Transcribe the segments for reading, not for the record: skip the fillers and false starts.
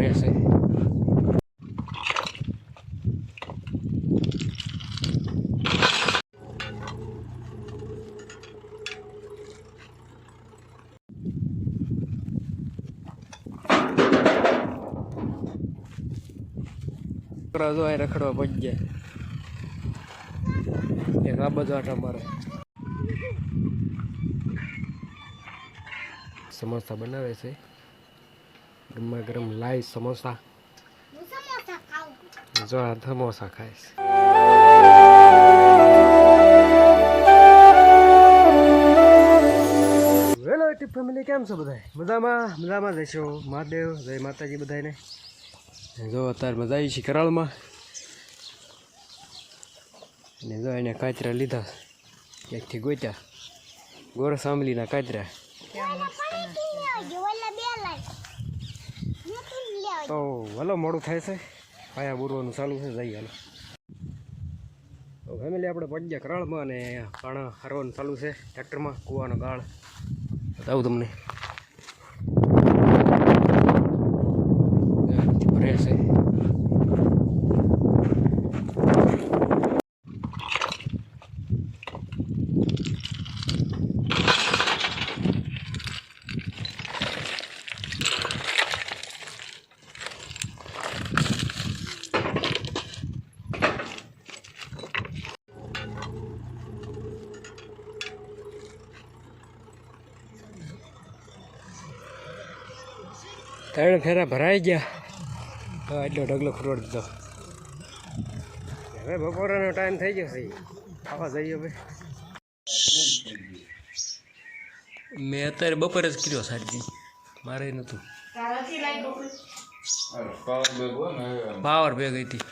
ભરે છે. જો અહીં રખડવા પડી ગયા. એક આ બધો આટા મારે. સમોસા બનાવે છે. ગરમા ગરમ લાઈવ સમોસા. જો આ સમોસા ખાઈશ. હેલો યુટ્યુબ ફેમિલી, કેમ છો બધા? મજામાં જશો. મહાદેવ, જય માતાજી બધાને. જો અત્યારે મજા આવી છે કરાળમાં. ને જો એને કાચરા લીધા, એકથી ગોત્યા ગોળ સાંભળીના કાચરા. તો હલો, મોડું થાય છે, પાયા બુરવાનું ચાલુ છે. જઈ હાલો તો ફેમિલી, આપણે પડી કરાળમાં અને પાણા હારવાનું ચાલુ છે ટ્રેક્ટરમાં. કૂવાનો ગાળ બતાવું તમને. ભરે છે. ત્રણ ફેરા ભરાઈ ગયા. એટલો ઢગલો ખરોડ દીધો. હવે બપોરનો ટાઈમ થઈ ગયો છે, ખાવા જઈએ હવે. મેં અત્યારે બપોરે જ કર્યો સાડી, મારે નહોતું. પાવર બે ગઈ હતી.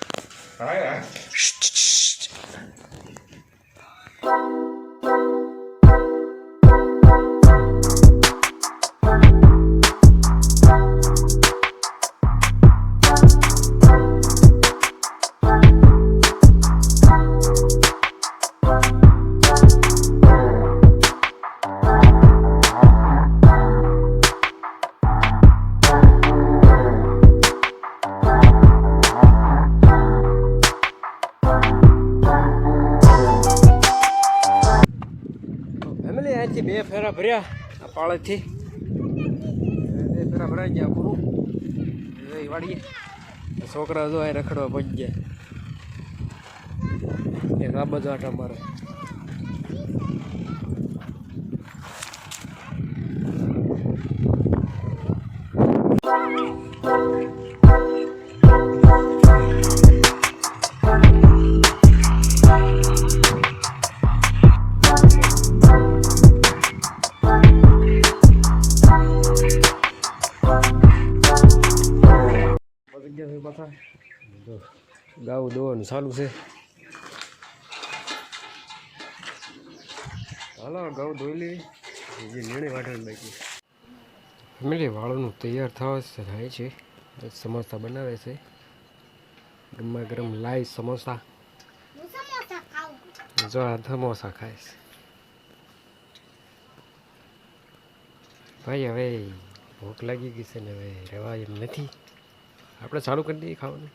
અહીંથી બે ફેરા ભર્યા આ પાળેથી. બે ફેરા ભરાઈ ગયા પૂરું. વાળીએ છોકરા જો અહીં રખડવા પડી ગયા. એક આ બધો આટા મારે. ગાઉ દોવાનું ચાલુ છે. હાલો ગાઉ ધોઈ લેવી, જે નીણે વાઢવાની બાકી. ફેમિલી, વાળુનું તૈયાર થાય છે. સમોસા બનાવે છે. ગરમા ગરમ લાઈવ સમોસા. જો આ સમોસા ખાઈશ ભાઈ. હવે ભૂખ લાગી ગઈ છે ને, હવે રહેવા એમ નથી. આપણે ચાલુ કરી દઈએ ખાવાનું.